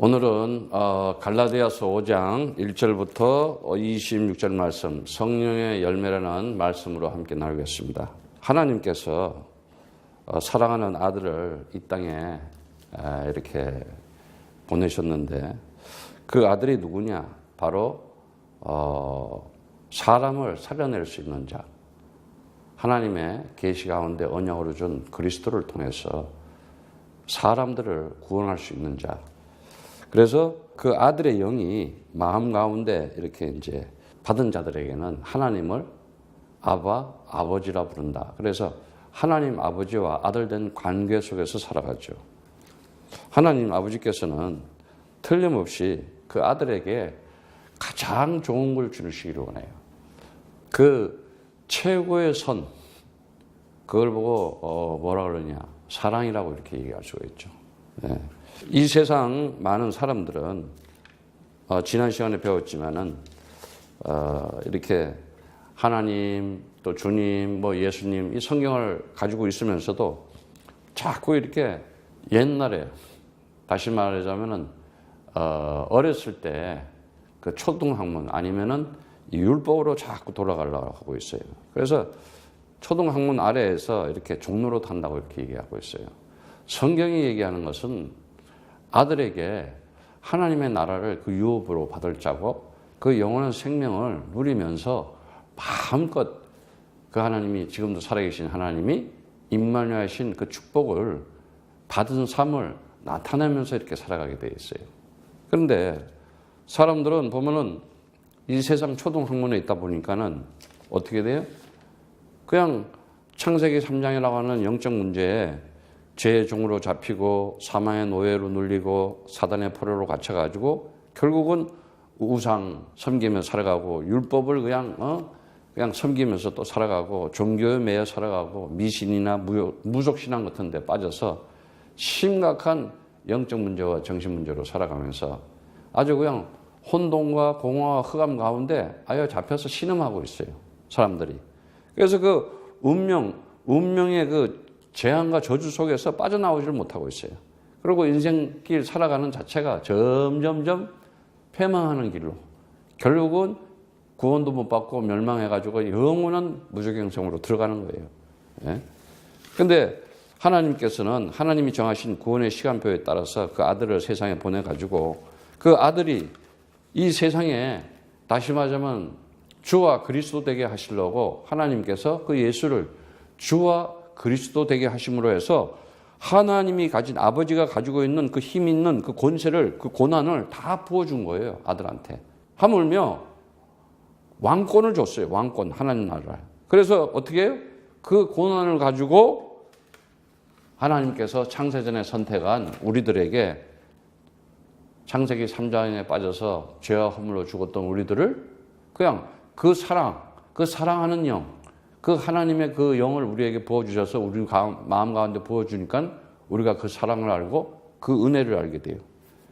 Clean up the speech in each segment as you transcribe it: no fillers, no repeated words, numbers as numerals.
오늘은 갈라디아서 5장 1절부터 26절 말씀, 성령의 열매라는 말씀으로 함께 나누겠습니다. 하나님께서 사랑하는 아들을 이 땅에 이렇게 보내셨는데 그 아들이 누구냐? 바로 사람을 살려낼 수 있는 자, 하나님의 계시 가운데 언약으로 준 그리스도를 통해서 사람들을 구원할 수 있는 자. 그래서 그 아들의 영이 마음 가운데 이렇게 이제 받은 자들에게는 하나님을 아버지라 부른다. 그래서 하나님 아버지와 아들 된 관계 속에서 살아가죠. 하나님 아버지께서는 틀림없이 그 아들에게 가장 좋은 걸 주시기를 원해요. 그 최고의 선, 그걸 보고 뭐라 그러냐, 사랑이라고 이렇게 얘기할 수가 있죠. 네. 이 세상 많은 사람들은 지난 시간에 배웠지만은 이렇게 하나님 또 주님 뭐 예수님 이 성경을 가지고 있으면서도 자꾸 이렇게 옛날에 다시 말하자면은 어렸을 때 그 초등학문 아니면은 율법으로 자꾸 돌아가려고 하고 있어요. 그래서 초등학문 아래에서 이렇게 종로로 탄다고 이렇게 얘기하고 있어요. 성경이 얘기하는 것은 아들에게 하나님의 나라를 그 유업으로 받을 자고 그 영원한 생명을 누리면서 마음껏 그 하나님이 지금도 살아계신 하나님이 임마누엘이신 그 축복을 받은 삶을 나타내면서 이렇게 살아가게 돼 있어요. 그런데 사람들은 보면은 이 세상 초등학문에 있다 보니까는 어떻게 돼요? 그냥 창세기 3장이라고 하는 영적 문제에 죄의 종으로 잡히고 사망의 노예로 눌리고 사단의 포로로 갇혀가지고 결국은 우상 섬기면서 살아가고 율법을 그냥 섬기면서 또 살아가고 종교에 매여 살아가고 미신이나 무속신앙 같은 데 빠져서 심각한 영적 문제와 정신 문제로 살아가면서 아주 그냥 혼돈과 공허와 흑암 가운데 아예 잡혀서 신음하고 있어요. 사람들이. 그래서 그 운명의 그 재앙과 저주 속에서 빠져나오지를 못하고 있어요. 그리고 인생길 살아가는 자체가 점점점 패망하는 길로 결국은 구원도 못 받고 멸망해가지고 영원한 무적행성으로 들어가는 거예요. 그런데 하나님께서는 하나님이 정하신 구원의 시간표에 따라서 그 아들을 세상에 보내가지고 그 아들이 이 세상에 다시 말하자면 주와 그리스도 되게 하시려고 하나님께서 그 예수를 주와 그리스도 되게 하심으로 해서 하나님이 가진 아버지가 가지고 있는 그 힘 있는 그 권세를 그 고난을 다 부어준 거예요. 아들한테. 하물며 왕권을 줬어요. 왕권. 하나님 나라를. 그래서 어떻게 해요? 그 고난을 가지고 하나님께서 창세전에 선택한 우리들에게 창세기 3장에 빠져서 죄와 허물로 죽었던 우리들을 그냥 그 사랑하는 영, 그 하나님의 그 영을 우리에게 부어주셔서 우리 마음 가운데 부어주니까 우리가 그 사랑을 알고 그 은혜를 알게 돼요.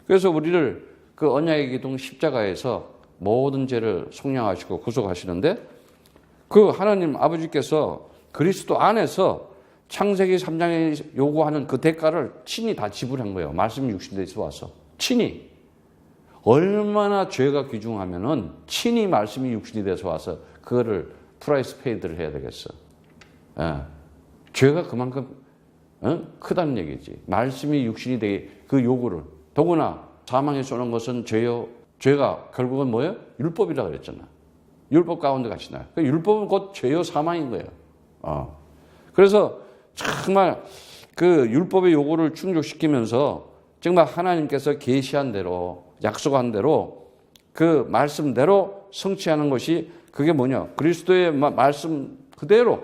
그래서 우리를 그 언약의 기둥 십자가에서 모든 죄를 속량하시고 구속하시는데 그 하나님 아버지께서 그리스도 안에서 창세기 3장에 요구하는 그 대가를 친히 다 지불한 거예요. 말씀이 육신돼서 와서. 친히. 얼마나 죄가 귀중하면은 친히 말씀이 육신이 돼서 와서 그거를 프라이스 페이드를 해야 되겠어. 죄가 그만큼 크다는 얘기지. 말씀이 육신이 되게 그 요구를. 더구나 사망에 쏘는 것은 죄요. 죄가 결국은 뭐예요? 율법이라고 그랬잖아. 율법 가운데 같이 나요. 율법은 곧 죄요 사망인 거예요. 그래서 정말 그 율법의 요구를 충족시키면서 정말 하나님께서 계시한 대로 약속한 대로 그 말씀대로 성취하는 것이 그게 뭐냐? 그리스도의 말씀 그대로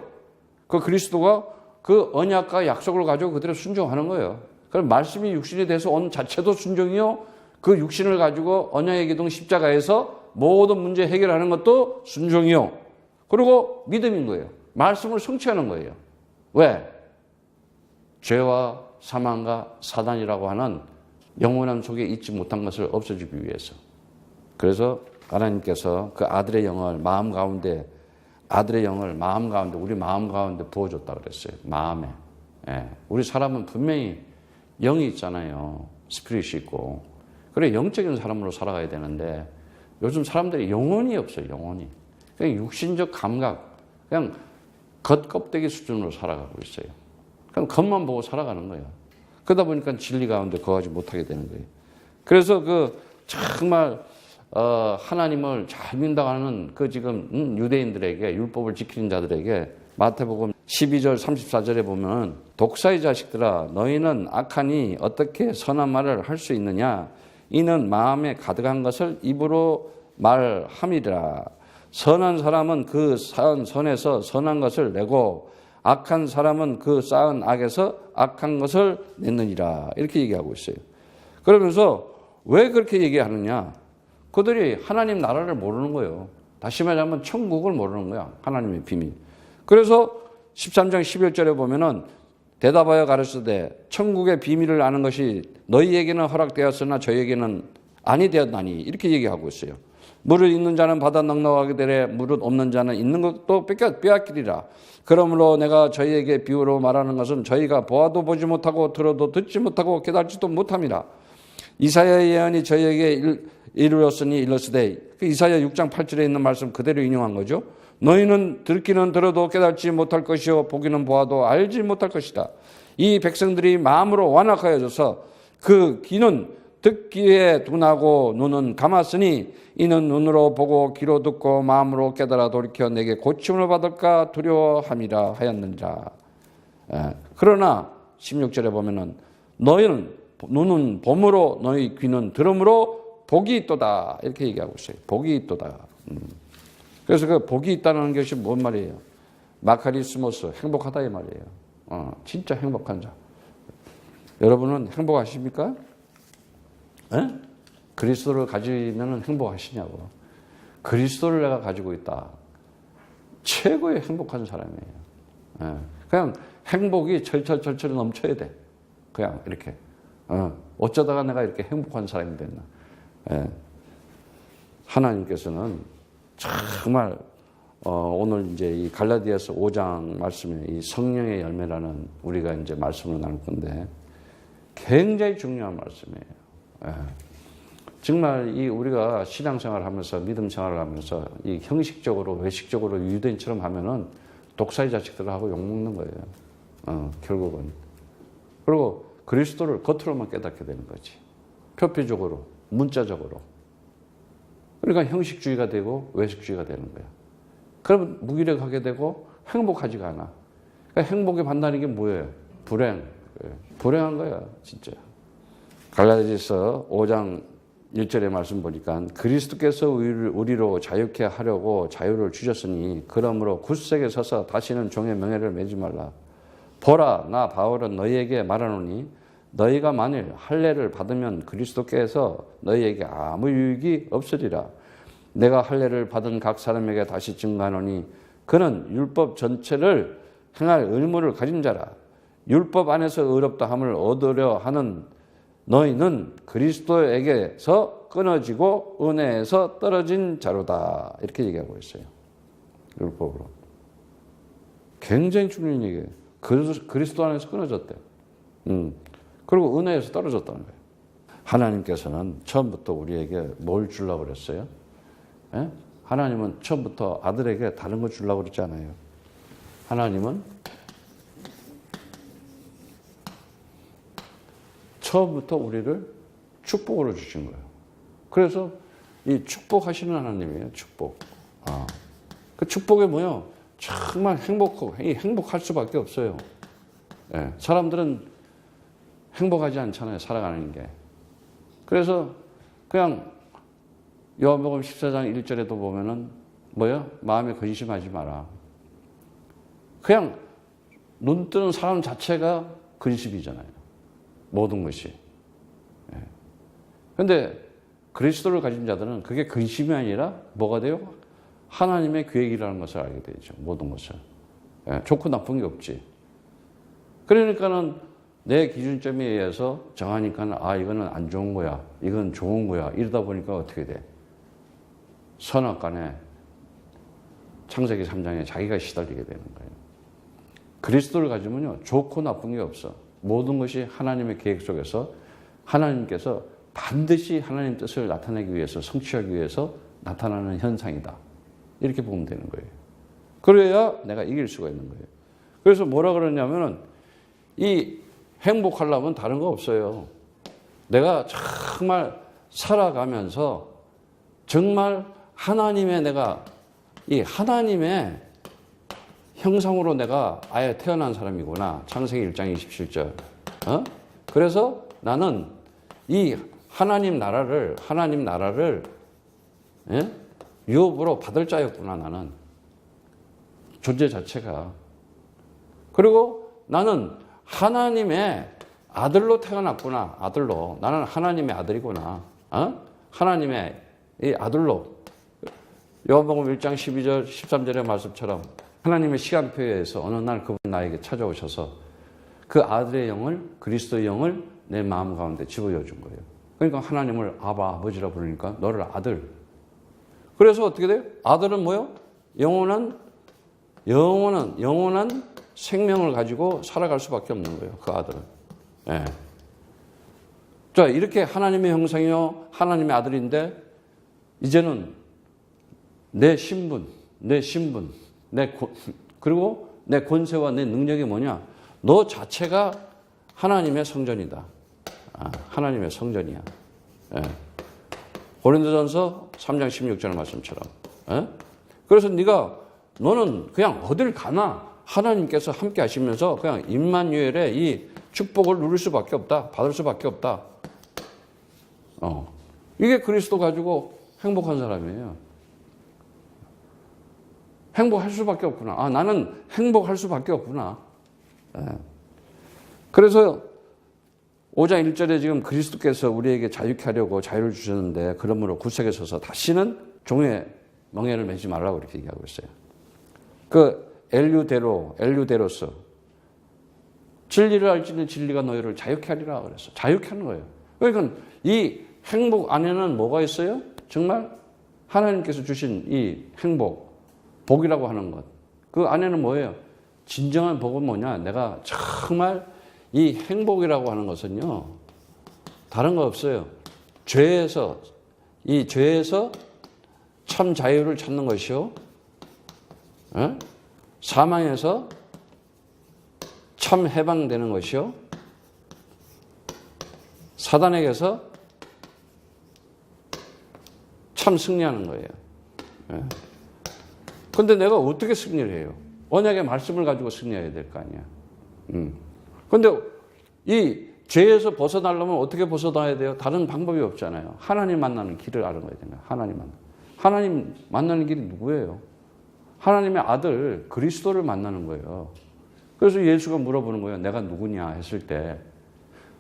그 그리스도가 그 언약과 약속을 가지고 그대로 순종하는 거예요. 그럼 말씀이 육신이 돼서 온 자체도 순종이요. 그 육신을 가지고 언약의 기둥 십자가에서 모든 문제 해결하는 것도 순종이요. 그리고 믿음인 거예요. 말씀을 성취하는 거예요. 왜? 죄와 사망과 사단이라고 하는 영원한 속에 있지 못한 것을 없애주기 위해서. 그래서 하나님께서 그 아들의 영을 마음 가운데 우리 마음 가운데 부어줬다 그랬어요. 마음에. 우리 사람은 분명히 영이 있잖아요. 스피릿이 있고. 그래 영적인 사람으로 살아가야 되는데 요즘 사람들이 영혼이 없어요. 영혼이. 그냥 육신적 감각, 그냥 겉껍데기 수준으로 살아가고 있어요. 그냥 겉만 보고 살아가는 거예요. 그러다 보니까 진리 가운데 거하지 못하게 되는 거예요. 그래서 정말 하나님을 잘 믿는다고 그 지금 유대인들에게 율법을 지키는 자들에게 마태복음 12절 34절에 보면 독사의 자식들아 너희는 악하니 어떻게 선한 말을 할 수 있느냐 이는 마음에 가득한 것을 입으로 말함이라. 선한 사람은 그 쌓은 선에서 선한 것을 내고 악한 사람은 그 쌓은 악에서 악한 것을 냈느니라. 이렇게 얘기하고 있어요. 그러면서 왜 그렇게 얘기하느냐? 그들이 하나님 나라를 모르는 거예요. 다시 말하면 천국을 모르는 거야. 하나님의 비밀. 그래서 13장 11절에 보면은 대답하여 가르치되 천국의 비밀을 아는 것이 너희에게는 허락되었으나 저희에게는 아니 되었나니 이렇게 얘기하고 있어요. 무릇 있는 자는 받아 넉넉하게 되래 무릇 없는 자는 있는 것도 빼앗기리라. 그러므로 내가 저희에게 비유로 말하는 것은 저희가 보아도 보지 못하고 들어도 듣지 못하고 깨달지도 못함이라. 이사야의 예언이 저희에게 이루었으니 일렀으되 이사야 6장 8절에 있는 말씀 그대로 인용한 거죠. 너희는 듣기는 들어도 깨닫지 못할 것이요 보기는 보아도 알지 못할 것이다. 이 백성들이 마음으로 완악하여져서 그 귀는 듣기에 둔하고 눈은 감았으니 이는 눈으로 보고 귀로 듣고 마음으로 깨달아 돌이켜 내게 고침을 받을까 두려워함이라 하였느니라. 그러나 16절에 보면은 너희는 눈은 봄으로 너희 귀는 들음으로 복이 있도다 이렇게 얘기하고 있어요. 복이 있도다. 그래서 그 복이 있다는 것이 뭔 말이에요? 마카리스모스, 행복하다 이 말이에요. 진짜 행복한 자. 여러분은 행복하십니까? 에? 그리스도를 가지면 행복하시냐고. 그리스도를 내가 가지고 있다. 최고의 행복한 사람이에요. 그냥 행복이 철철철철 넘쳐야 돼. 그냥 이렇게. 어쩌다가 내가 이렇게 행복한 사람이 됐나. 하나님께서는 정말 오늘 이제 이 갈라디아서 5장 말씀에 이 성령의 열매라는 우리가 이제 말씀을 나눌 건데 굉장히 중요한 말씀이에요. 정말 이 우리가 신앙생활을 하면서 믿음 생활을 하면서 이 형식적으로 외식적으로 유대인처럼 하면은 독사의 자식들하고 욕먹는 거예요. 결국은. 그리고 그리스도를 겉으로만 깨닫게 되는 거지. 표피적으로, 문자적으로. 그러니까 형식주의가 되고 외식주의가 되는 거야. 그러면 무기력하게 되고 행복하지가 않아. 그러니까 행복의 반대하는 게 뭐예요? 불행. 불행한 거야, 진짜. 갈라디아서 5장 1절의 말씀 보니까 그리스도께서 우리로 자유케 하려고 자유를 주셨으니 그러므로 굳세게 서서 다시는 종의 명예를 매지 말라. 보라, 나 바울은 너희에게 말하노니 너희가 만일 할례를 받으면 그리스도께서 너희에게 아무 유익이 없으리라. 내가 할례를 받은 각 사람에게 다시 증거하노니 그는 율법 전체를 행할 의무를 가진 자라. 율법 안에서 의롭다 함을 얻으려 하는 너희는 그리스도에게서 끊어지고 은혜에서 떨어진 자로다. 이렇게 얘기하고 있어요. 율법으로. 굉장히 중요한 얘기예요. 그리스도 안에서 끊어졌대. 그리고 은혜에서 떨어졌다는 거예요. 하나님께서는 처음부터 우리에게 뭘 주려고 그랬어요? 예? 하나님은 처음부터 아들에게 다른 거 주려고 그러지 않아요. 하나님은 처음부터 우리를 축복으로 주신 거예요. 그래서 이 축복하시는 하나님이에요. 축복. 그 축복이 뭐예요? 정말 행복할 수밖에 없어요. 예. 사람들은 행복하지 않잖아요. 살아가는 게. 그래서 그냥 요한복음 14장 1절에도 보면은 뭐예요? 마음에 근심하지 마라. 그냥 눈 뜨는 사람 자체가 근심이잖아요. 모든 것이. 그런데 그리스도를 가진 자들은 그게 근심이 아니라 뭐가 돼요? 하나님의 계획이라는 것을 알게 되죠. 모든 것을. 좋고 나쁜 게 없지. 그러니까는 내 기준점에 의해서 정하니까는 이거는 안 좋은 거야. 이건 좋은 거야. 이러다 보니까 어떻게 돼? 선악간에 창세기 3장에 자기가 시달리게 되는 거예요. 그리스도를 가지면요. 좋고 나쁜 게 없어. 모든 것이 하나님의 계획 속에서 하나님께서 반드시 하나님 뜻을 나타내기 위해서, 성취하기 위해서 나타나는 현상이다. 이렇게 보면 되는 거예요. 그래야 내가 이길 수가 있는 거예요. 그래서 뭐라 그러냐면은 이 행복하려면 다른 거 없어요. 내가 정말 살아가면서 정말 하나님의 내가 이 하나님의 형상으로 내가 아예 태어난 사람이구나. 창세기 1장 27절. 그래서 나는 이 하나님 나라를 예? 유업으로 받을 자였구나. 나는 존재 자체가. 그리고 나는 하나님의 아들로 태어났구나. 아들로. 나는 하나님의 아들이구나. 하나님의 이 아들로. 요한복음 1장 12절 13절의 말씀처럼 하나님의 시간표에 의해서 어느 날 그분 나에게 찾아오셔서 그 아들의 영을, 그리스도의 영을 내 마음 가운데 집어넣어 준 거예요. 그러니까 하나님을 아바, 아버지라 부르니까 너를 아들. 그래서 어떻게 돼요? 아들은 뭐요? 영원한 생명을 가지고 살아갈 수밖에 없는 거예요. 그 아들은. 예. 자, 이렇게 하나님의 형상이요, 하나님의 아들인데 이제는 내 신분, 그리고 내 권세와 내 능력이 뭐냐? 너 자체가 하나님의 성전이다. 하나님의 성전이야. 예. 고린도전서 3장 16절 말씀처럼. 예? 그래서 너는 그냥 어딜 가나 하나님께서 함께 하시면서 그냥 임마누엘의 이 축복을 누릴 수밖에 없다. 받을 수밖에 없다. 이게 그리스도 가지고 행복한 사람이에요. 행복할 수밖에 없구나. 나는 행복할 수밖에 없구나. 예. 그래서 5장 1절에 지금 그리스도께서 우리에게 자유케 하려고 자유를 주셨는데 그러므로 구석에 서서 다시는 종의 멍에를 매지 말라고 이렇게 얘기하고 있어요. 그 엘류데로스 진리를 알지니 진리가 너희를 자유케 하리라 그랬어. 자유케 하는 거예요. 그러니까 이 행복 안에는 뭐가 있어요? 정말 하나님께서 주신 이 행복, 복이라고 하는 것. 그 안에는 뭐예요? 진정한 복은 뭐냐? 내가 정말 이 행복이라고 하는 것은요, 다른 거 없어요. 죄에서 참 자유를 찾는 것이요, 사망에서 참 해방되는 것이요, 사단에게서 참 승리하는 거예요. 그런데 내가 어떻게 승리를 해요? 언약의 말씀을 가지고 승리해야 될 거 아니야. 그런데 이 죄에서 벗어나려면 어떻게 벗어나야 돼요? 다른 방법이 없잖아요. 하나님 만나는 길을 알아가야 되나? 하나님 만나는 길이 누구예요? 하나님의 아들 그리스도를 만나는 거예요. 그래서 예수가 물어보는 거예요. 내가 누구냐 했을 때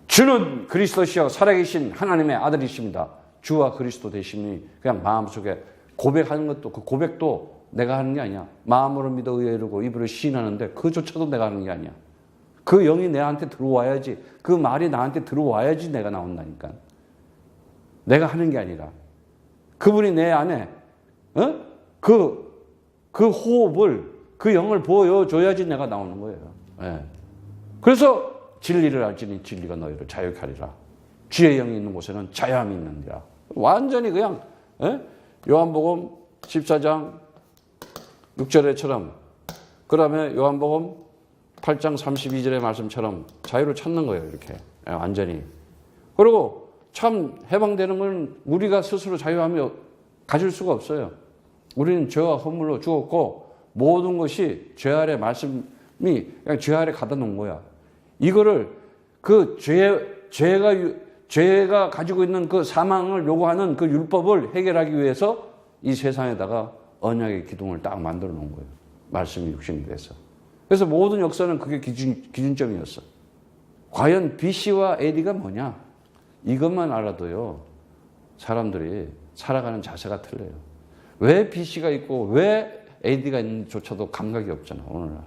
주는 그리스도시여 살아계신 하나님의 아들이십니다. 주와 그리스도 되심이 그냥 마음속에 고백하는 것도 그 고백도 내가 하는 게 아니야. 마음으로 믿어 의에 이르고 입으로 시인하는데 그조차도 내가 하는 게 아니야. 그 영이 내한테 들어와야지, 그 말이 나한테 들어와야지 내가 나온다니까. 내가 하는 게 아니라 그분이 내 안에 그 호흡을, 그 영을 보여줘야지 내가 나오는 거예요. 예. 그래서 진리를 알지니 진리가 너희를 자유케 하리라. 주의 영이 있는 곳에는 자유함이 있느니라. 완전히 그냥 요한복음 14장 6절에처럼, 그 다음에 요한복음 8장 32절의 말씀처럼 자유를 찾는 거예요. 이렇게 완전히. 그리고 참 해방되는 건 우리가 스스로 자유함이 가질 수가 없어요. 우리는 죄와 허물로 죽었고 모든 것이 죄 아래 말씀이 그냥 죄 아래 가다 놓은 거야. 이거를 그 죄가 가지고 있는 그 사망을 요구하는 그 율법을 해결하기 위해서 이 세상에다가 언약의 기둥을 딱 만들어 놓은 거예요. 말씀이 육신이 돼서. 그래서 모든 역사는 그게 기준점이었어. 과연 BC와 AD가 뭐냐? 이것만 알아도요, 사람들이 살아가는 자세가 틀려요. 왜 BC가 있고 왜 AD가 있는지조차도 감각이 없잖아, 오늘날.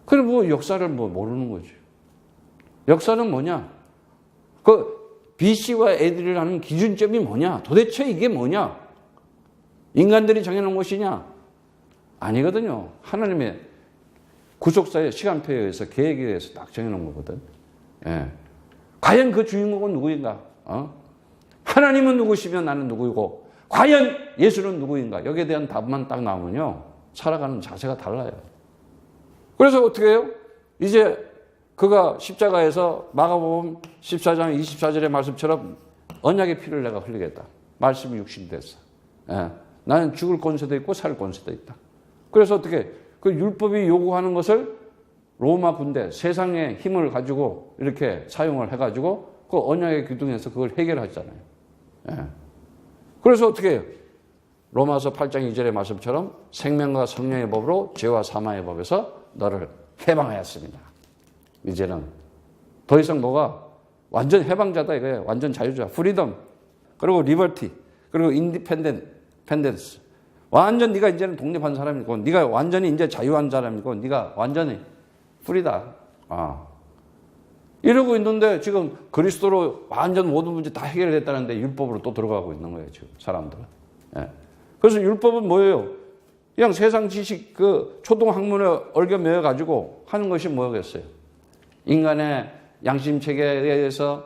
그럼 뭐 역사를 모르는 거지. 역사는 뭐냐? 그 BC와 AD를 하는 기준점이 뭐냐? 도대체 이게 뭐냐? 인간들이 정해놓은 것이냐? 아니거든요. 하나님의 구속사의 시간표에 의해서, 계획에 의해서 딱 정해놓은 거거든. 예. 과연 그 주인공은 누구인가? 하나님은 누구시며 나는 누구이고 과연 예수는 누구인가? 여기에 대한 답만 딱 나오면요. 살아가는 자세가 달라요. 그래서 어떻게 해요? 이제 그가 십자가에서 마가복음 14장 24절의 말씀처럼 언약의 피를 내가 흘리겠다. 말씀이 육신됐어. 예. 나는 죽을 권세도 있고 살 권세도 있다. 그래서 어떻게 그 율법이 요구하는 것을 로마 군대 세상의 힘을 가지고 이렇게 사용을 해가지고 그 언약의 기둥에서 그걸 해결하잖아요. 예. 그래서 어떻게 해요? 로마서 8장 2절의 말씀처럼 생명과 성령의 법으로 죄와 사망의 법에서 너를 해방하였습니다. 이제는 더 이상 너가 완전 해방자다 이거예요. 완전 자유자. 프리덤. 그리고 리버티. 그리고 인디펜던스. 완전 네가 이제는 독립한 사람이고 네가 완전히 이제 자유한 사람이고 네가 완전히 프리다. 이러고 있는데 지금 그리스도로 완전 모든 문제 다 해결됐다는데 율법으로 또 들어가고 있는 거예요. 지금 사람들은. 예. 그래서 율법은 뭐예요? 그냥 세상 지식 그 초등 학문에 얽어매여 가지고 하는 것이 뭐겠어요? 인간의 양심 체계에 의해서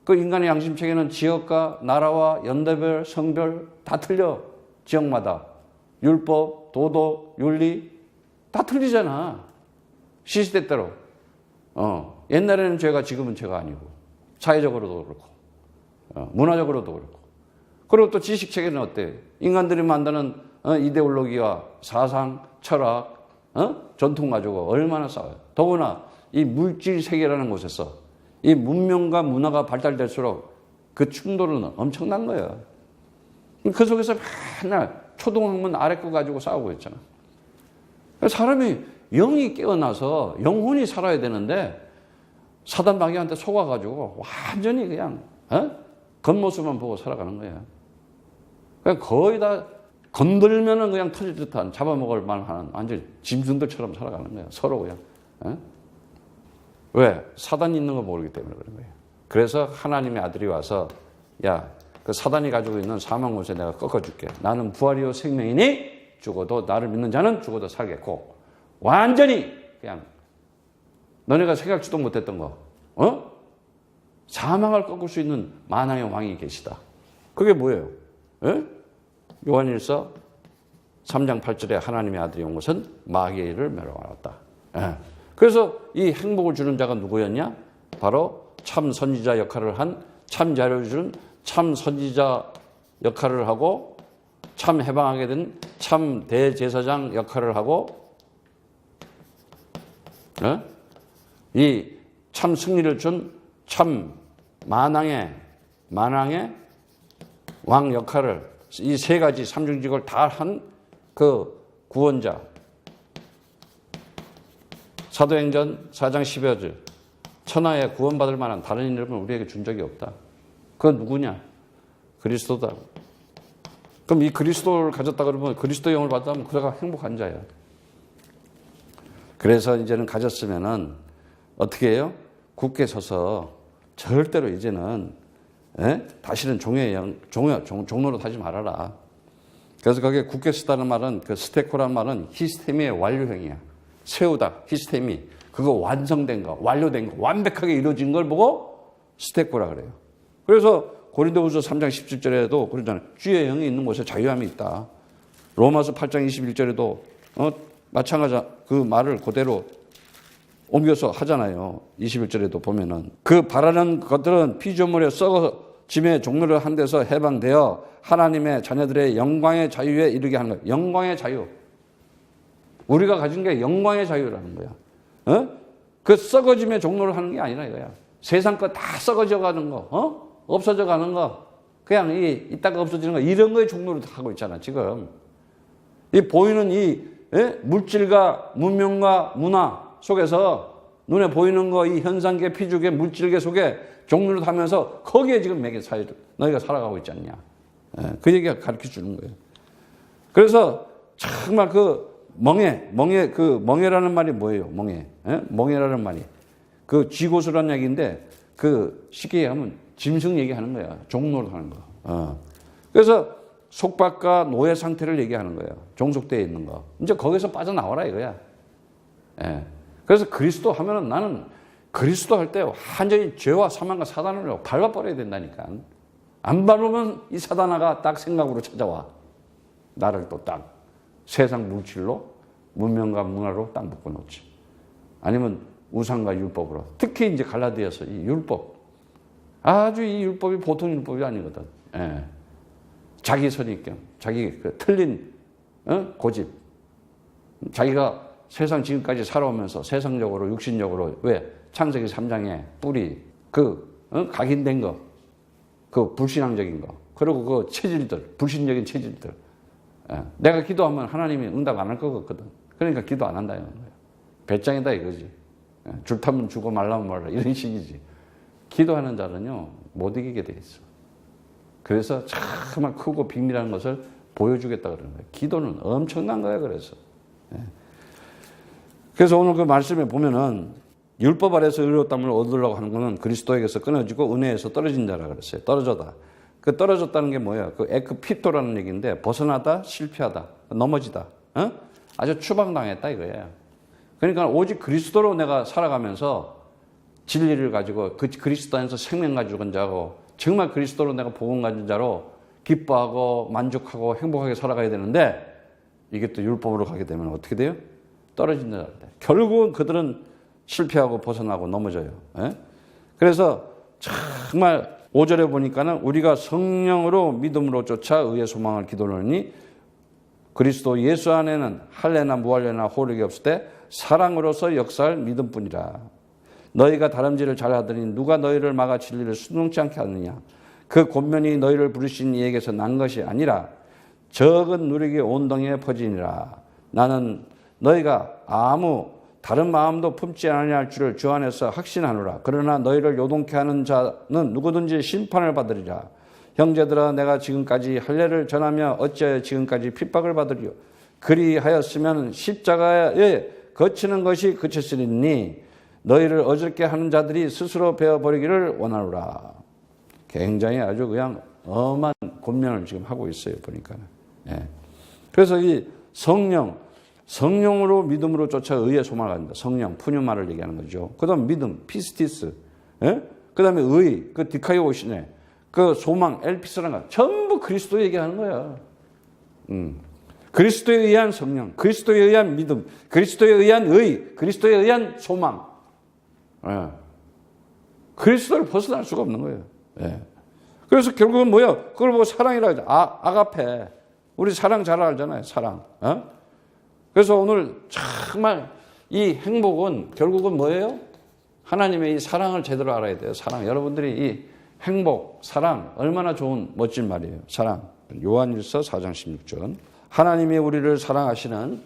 그 인간의 양심 체계는 지역과 나라와 연대별, 성별 다 틀려. 지역마다 율법, 도덕, 윤리 다 틀리잖아. 시시때때로. 옛날에는 죄가 지금은 죄가 아니고 사회적으로도 그렇고 문화적으로도 그렇고. 그리고 또 지식 체계는 어때요? 인간들이 만드는 이데올로기와 사상, 철학, 전통 가지고 얼마나 싸워요. 더구나 이 물질 세계라는 곳에서 이 문명과 문화가 발달될수록 그 충돌은 엄청난 거예요. 그 속에서 맨날 초등학문 아래 거 가지고 싸우고 있잖아. 사람이 영이 깨어나서 영혼이 살아야 되는데 사단 마귀한테 속아가지고 완전히 그냥 겉모습만 보고 살아가는 거예요. 거의 다 건들면은 그냥 터질 듯한 잡아먹을 만한 완전 짐승들처럼 살아가는 거예요. 서로 그냥. 왜? 사단이 있는 거 모르기 때문에 그런 거예요. 그래서 하나님의 아들이 와서 야, 그 사단이 가지고 있는 사망 권세 내가 꺾어줄게. 나는 부활이요 생명이니 죽어도 나를 믿는 자는 죽어도 살겠고 완전히 그냥 너네가 생각지도 못했던 거 사망을 꺾을 수 있는 만왕의 왕이 계시다. 그게 뭐예요? 요한일서 3장 8절에 하나님의 아들이 온 것은 마귀의 일을 멸하였다. 그래서 이 행복을 주는 자가 누구였냐? 바로 참 선지자 역할을 한 참 자유를 주는 참 선지자 역할을 하고 참 해방하게 된 참 대제사장 역할을 하고 이 참 승리를 준 참 만왕의 왕 역할을 이 세 가지 삼중직을 다 한 그 구원자 사도행전 4장 10여 절 천하에 구원받을 만한 다른 이름을 우리에게 준 적이 없다. 그건 누구냐? 그리스도다. 그럼 이 그리스도를 가졌다 그러면 그리스도 영을 받았다면 그가 행복한 자야. 그래서 이제는 가졌으면은 어떻게 해요? 굳게 서서 절대로 이제는 다시는 종로로 하지 말아라. 그래서 거기에 굳게 서다는 말은 그 스테코란 말은 히스테미의 완료형이야. 세우다, 히스테미. 그거 완성된 거, 완료된 거, 완벽하게 이루어진 걸 보고 스테코라 그래요. 그래서 고린도후서 3장 17절에도 그러잖아요. 주의 영이 있는 곳에 자유함이 있다. 로마서 8장 21절에도 마찬가지 그 말을 그대로 옮겨서 하잖아요. 21절에도 보면은 그 바라는 것들은 피조물에 썩어짐의 종로를 한 데서 해방되어 하나님의 자녀들의 영광의 자유에 이르게 하는 거예요. 영광의 자유. 우리가 가진 게 영광의 자유라는 거야. 그 썩어짐의 종로를 하는 게 아니라 이거야. 세상 거 다 썩어져 가는 거, 없어져 가는 거, 그냥 이따가 없어지는 거, 이런 거에 종로를 하고 있잖아, 지금. 이 보이는 이 물질과 문명과 문화 속에서 눈에 보이는 거, 이 현상계, 피주계, 물질계 속에 종로를 하면서 거기에 지금 매개 사회 너희가 살아가고 있지 않냐. 그 얘기가 가르쳐 주는 거예요. 그래서 정말 멍해라는 말이 뭐예요? 멍해라는 말이. 그 쥐고수라는 얘기인데, 그 쉽게 얘기하면 짐승 얘기하는 거야. 종로를 하는 거. 그래서 속박과 노예 상태를 얘기하는 거예요. 종속되어 있는 거. 이제 거기서 빠져나와라 이거야. 그래서 그리스도 하면은 나는 그리스도 할 때 완전히 죄와 사망과 사단을 밟아버려야 된다니까. 안 바르면 이 사단아가 딱 생각으로 찾아와. 나를 또 딱 세상 물질로, 문명과 문화로 딱 묶어놓지. 아니면 우상과 율법으로. 특히 이제 갈라디아서 이 율법. 아주 이 율법이 보통 율법이 아니거든. 예. 자기 선입견, 자기 그 틀린 고집. 자기가 세상 지금까지 살아오면서 세상적으로, 육신적으로, 왜? 창세기 3장에 뿌리, 각인된 거, 그 불신앙적인 거, 그리고 그 체질들, 불신적인 체질들. 예. 내가 기도하면 하나님이 응답 안 할 것 같거든. 그러니까 기도 안 한다 이런 거야. 배짱이다 이거지. 예. 줄 타면 주고 말라면 말라 이런 식이지. 기도하는 자는요 못 이기게 돼 있어. 그래서 정말 크고 비밀한 것을 보여주겠다 그러는 거예요. 기도는 엄청난 거야. 그래서. 예. 그래서 오늘 그 말씀에 보면은 율법 아래서 의로웠담을 얻으려고 하는 것은 그리스도에게서 끊어지고 은혜에서 떨어진 자라 그랬어요. 떨어져다. 그 떨어졌다는 게 뭐예요? 그 에크피토라는 얘기인데 벗어나다, 실패하다, 넘어지다. 아주 추방당했다 이거예요. 그러니까 오직 그리스도로 내가 살아가면서 진리를 가지고 그 그리스도 안에서 생명 가지고 간 자고 정말 그리스도로 내가 복음 가진 자로 기뻐하고 만족하고 행복하게 살아가야 되는데 이게 또 율법으로 가게 되면 어떻게 돼요? 떨어진다. 결국은 그들은 실패하고 벗어나고 넘어져요. 예? 그래서 정말 5절에 보니까는 우리가 성령으로 믿음으로 쫓아 의의 소망을 기도하니 그리스도 예수 안에는 할례나 무할례나 호력이 없을 때 사랑으로서 역사할 믿음뿐이라. 너희가 다름질을 잘하더니 누가 너희를 막아 진리를 순응치 않게 하느냐. 그 권면이 너희를 부르신 이에게서 난 것이 아니라 적은 누리기 온 동에 퍼지니라. 나는 너희가 아무 다른 마음도 품지 아니할 줄을 주 안에서 확신하노라. 그러나 너희를 요동케 하는 자는 누구든지 심판을 받으리라. 형제들아 내가 지금까지 할례를 전하며 어찌하여 지금까지 핍박을 받으리요. 그리하였으면 십자가에 거치는 것이 그쳤으리니 너희를 어저께 하는 자들이 스스로 베어버리기를 원하노라. 굉장히 아주 그냥 엄한 권면을 지금 하고 있어요. 보니까. 예. 그래서 이 성령으로 믿음으로 쫓아 의의 소망을 갖는다. 성령, 푸뉴마를 얘기하는 거죠. 그 다음 믿음, 피스티스. 예? 그 다음에 의, 그 디카이오시네. 그 소망, 엘피스라는 거. 전부 그리스도 얘기하는 거야. 그리스도에 의한 성령, 그리스도에 의한 믿음, 그리스도에 의한 의, 그리스도에 의한 소망. 예. 그리스도를 벗어날 수가 없는 거예요. 예. 그래서 결국은 뭐야? 그걸 보고 사랑이라고 하죠. 아가페. 우리 사랑 잘 알잖아요. 사랑. 그래서 오늘 정말 이 행복은 결국은 뭐예요? 하나님의 이 사랑을 제대로 알아야 돼요. 사랑. 여러분들이 이 행복, 사랑 얼마나 좋은 멋진 말이에요. 사랑. 요한일서 4장 16절. 하나님이 우리를 사랑하시는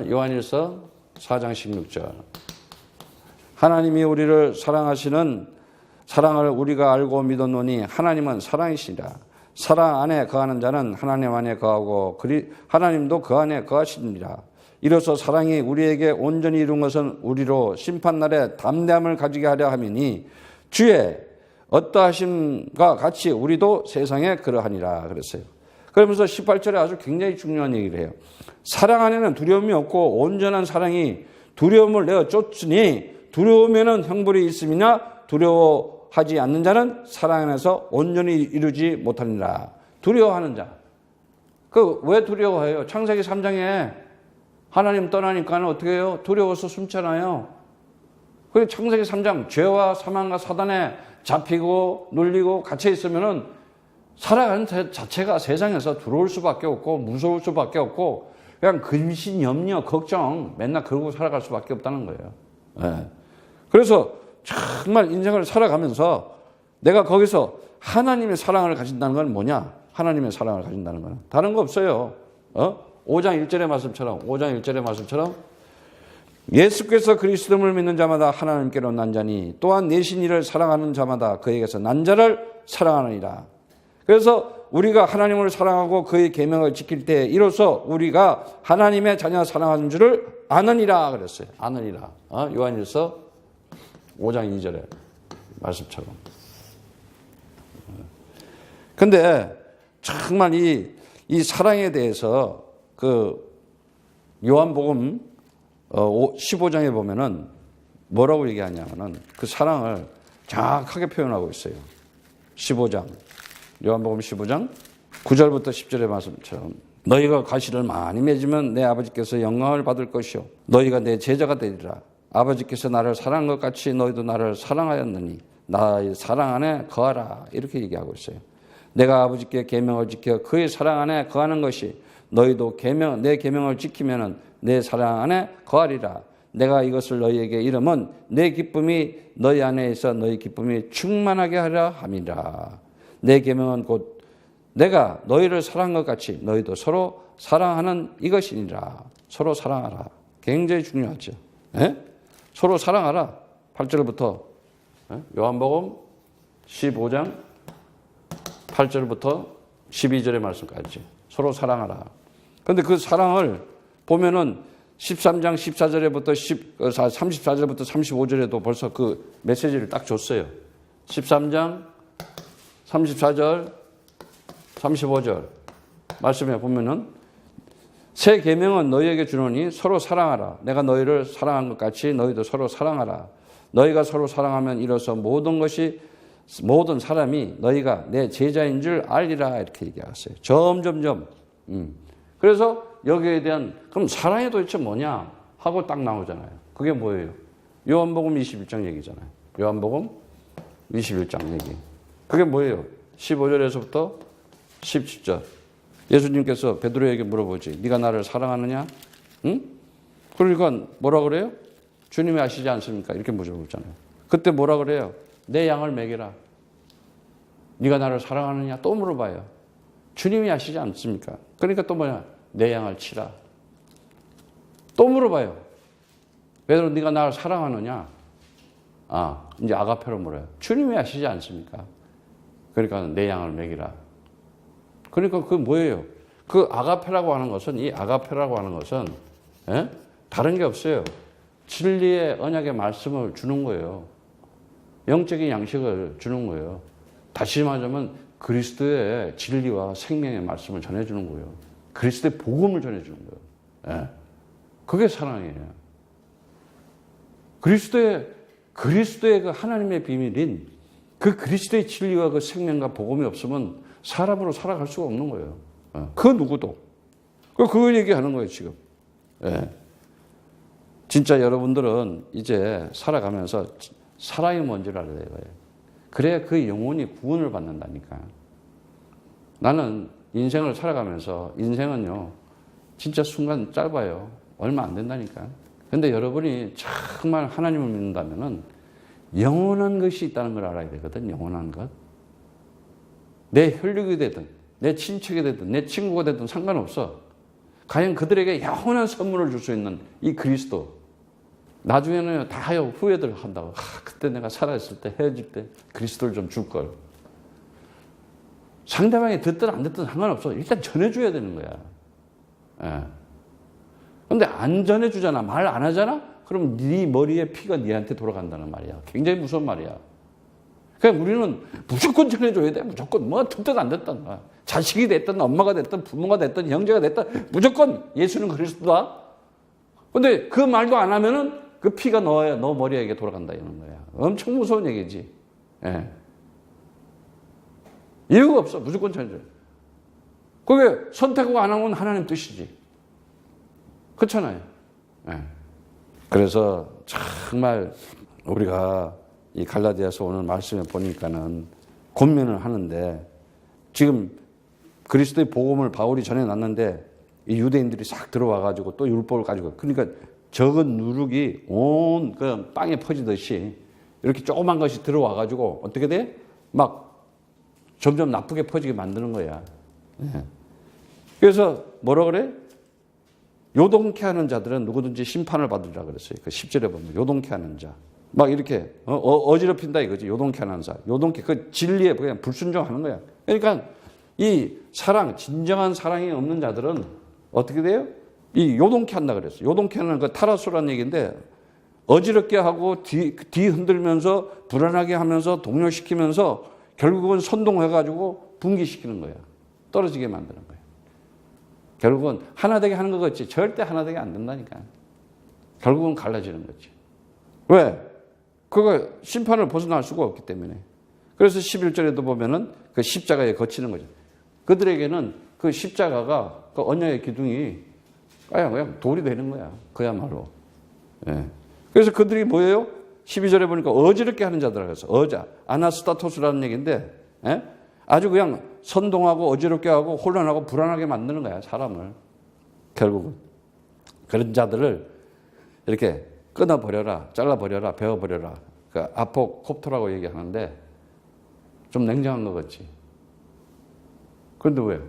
요한일서 4장 16절. 하나님이 우리를 사랑하시는 사랑을 우리가 알고 믿었노니 하나님은 사랑이시라. 사랑 안에 거하는 자는 하나님 안에 거하고 하나님도 그 안에 거하시니라. 이로써 사랑이 우리에게 온전히 이룬 것은 우리로 심판날에 담대함을 가지게 하려 함이니 주의 어떠하심과 같이 우리도 세상에 그러하니라 그랬어요. 그러면서 18절에 아주 굉장히 중요한 얘기를 해요. 사랑 안에는 두려움이 없고 온전한 사랑이 두려움을 내어 쫓으니 두려움에는 형벌이 있음이나 두려워하지 않는 자는 사랑 안에서 온전히 이루지 못하니라. 두려워하는 자. 왜 두려워해요? 창세기 3장에 하나님 떠나니까 어떻게 해요? 두려워서 숨잖아요. 그리고 창세기 3장 죄와 사망과 사단에 잡히고 눌리고 갇혀 있으면은 살아가는 자체가 세상에서 두려울 수밖에 없고 무서울 수밖에 없고 그냥 근심, 염려, 걱정 맨날 그러고 살아갈 수밖에 없다는 거예요. 네. 그래서 정말 인생을 살아가면서 내가 거기서 하나님의 사랑을 가진다는 건 뭐냐? 하나님의 사랑을 가진다는 건 다른 거 없어요. 5장 1절의 말씀처럼 예수께서 그리스도를 믿는 자마다 하나님께로 난 자니 또한 내신 이를 사랑하는 자마다 그에게서 난 자를 사랑하느니라. 그래서 우리가 하나님을 사랑하고 그의 계명을 지킬 때 이로써 우리가 하나님의 자녀 사랑하는 줄을 아느니라 그랬어요. 아느니라. 요한일서 5장 2절의 말씀처럼. 근데 정말 이 사랑에 대해서 그 요한복음 15장에 보면은 뭐라고 얘기하냐면은 그 사랑을 정확하게 표현하고 있어요. 15장 요한복음 15장 9절부터 10절의 말씀처럼 너희가 가시를 많이 맺으면 내 아버지께서 영광을 받을 것이요 너희가 내 제자가 되리라. 아버지께서 나를 사랑한 것 같이 너희도 나를 사랑하였느니 나의 사랑 안에 거하라. 이렇게 얘기하고 있어요. 내가 아버지께 계명을 지켜 그의 사랑 안에 거하는 것이 너희도 내 계명을 지키면은 내 사랑 안에 거하리라. 내가 이것을 너희에게 이름은 내 기쁨이 너희 안에 있어 너희 기쁨이 충만하게 하려 함이라. 내 계명은 곧 내가 너희를 사랑한 것 같이 너희도 서로 사랑하는 이것이니라. 서로 사랑하라. 굉장히 중요하죠. 에? 서로 사랑하라. 8절부터 요한복음 15장 8절부터 12절의 말씀까지 서로 사랑하라. 그런데 그 사랑을 보면은 13장 14절부터 34절부터 35절에도 벌써 그 메시지를 딱 줬어요. 13장 34절 35절 말씀에 보면은 새 계명은 너희에게 주노니 서로 사랑하라. 내가 너희를 사랑한 것 같이 너희도 서로 사랑하라. 너희가 서로 사랑하면 이로써 모든 사람이 너희가 내 제자인 줄 알리라. 이렇게 얘기하셨어요. 점점점. 그래서 여기에 대한 그럼 사랑이 도대체 뭐냐 하고 딱 나오잖아요. 그게 뭐예요? 요한복음 21장 얘기잖아요. 요한복음 21장 얘기. 그게 뭐예요? 15절에서부터 17절. 예수님께서 베드로에게 물어보지. 네가 나를 사랑하느냐? 응? 그러니까 뭐라 그래요? 주님이 아시지 않습니까? 이렇게 물어보잖아요. 그때 뭐라 그래요? 내 양을 먹이라. 네가 나를 사랑하느냐? 또 물어봐요. 주님이 아시지 않습니까? 그러니까 또 뭐냐? 내 양을 치라. 또 물어봐요. 베드로 네가 나를 사랑하느냐? 이제 아가페로 물어요. 주님이 아시지 않습니까? 그러니까 내 양을 먹이라. 그러니까 그게 뭐예요? 그 아가페라고 하는 것은 이 아가페라고 하는 것은 다른 게 없어요. 진리의 언약의 말씀을 주는 거예요. 영적인 양식을 주는 거예요. 다시 말하자면 그리스도의 진리와 생명의 말씀을 전해주는 거예요. 그리스도의 복음을 전해주는 거예요. 그게 사랑이에요. 그리스도의 그 하나님의 비밀인 그 그리스도의 진리와 그 생명과 복음이 없으면 사람으로 살아갈 수가 없는 거예요. 그 누구도. 그거 얘기하는 거예요, 지금. 진짜 여러분들은 이제 살아가면서 사랑이 뭔지를 알아야 돼요. 그래야 그 영혼이 구원을 받는다니까. 나는 인생을 살아가면서 인생은요, 진짜 순간 짧아요. 얼마 안 된다니까. 근데 여러분이 정말 하나님을 믿는다면은 영원한 것이 있다는 걸 알아야 되거든, 영원한 것. 내 혈육이 되든, 내 친척이 되든, 내 친구가 되든 상관없어. 과연 그들에게 영원한 선물을 줄 수 있는 이 그리스도. 나중에는 다 후회들 한다고. 그때 내가 살아있을 때, 헤어질 때 그리스도를 좀 줄걸. 상대방이 듣든 안 듣든 상관없어. 일단 전해줘야 되는 거야. 그런데 안 전해주잖아. 말 안 하잖아? 그럼 네 머리에 피가 네한테 돌아간다는 말이야. 굉장히 무서운 말이야. 그러니까 우리는 무조건 전해줘야 돼. 무조건. 뭐 듣든 안 듣든. 자식이 됐든 엄마가 됐든 부모가 됐든 형제가 됐든 무조건 예수는 그리스도다. 근데 그 말도 안 하면은 그 피가 너 머리에 돌아간다 이런 거야. 엄청 무서운 얘기지. 이유가 없어. 무조건 전해줘. 그게 선택하고 안 하면 하나님 뜻이지. 그렇잖아요. 그래서 정말 우리가 이 갈라디아서 오늘 말씀에 보니까는 고민을 하는데 지금 그리스도의 복음을 바울이 전해놨는데 이 유대인들이 싹 들어와가지고 또 율법을 가지고 그러니까 적은 누룩이 온 그 빵에 퍼지듯이 이렇게 조그만 것이 들어와가지고 어떻게 돼? 막 점점 나쁘게 퍼지게 만드는 거야. 그래서 뭐라 그래? 요동케 하는 자들은 누구든지 심판을 받으리라 그랬어요. 그 10절에 보면 요동케 하는 자. 막 이렇게 어지럽힌다 이거지. 요동케 하는 자. 요동케 그 진리에 그냥 불순종하는 거야. 그러니까 이 사랑, 진정한 사랑이 없는 자들은 어떻게 돼요? 이 요동케 한다 그랬어요. 요동케 하는 그 타라소라는 얘기인데 어지럽게 하고 뒤 흔들면서 불안하게 하면서 동요시키면서 결국은 선동해가지고 분기시키는 거야. 떨어지게 만드는 거야. 결국은 하나 되게 하는 것 같지 절대 하나 되게 안 된다니까. 결국은 갈라지는 거지. 왜? 그거 심판을 벗어날 수가 없기 때문에. 그래서 11절에도 보면은 그 십자가에 거치는 거죠. 그들에게는 그 십자가가 그 언약의 기둥이 그냥 돌이 되는 거야. 그야말로. 예. 그래서 그들이 뭐예요? 12절에 보니까 어지럽게 하는 자들이라고 해서 아나스타토스라는 얘기인데, 예? 아주 그냥 선동하고 어지럽게 하고 혼란하고 불안하게 만드는 거야, 사람을. 결국은. 그런 자들을 이렇게 끊어버려라, 잘라버려라, 베어버려라. 그 아포콥토라고 얘기하는데 좀 냉정한 것 같지. 그런데 왜요?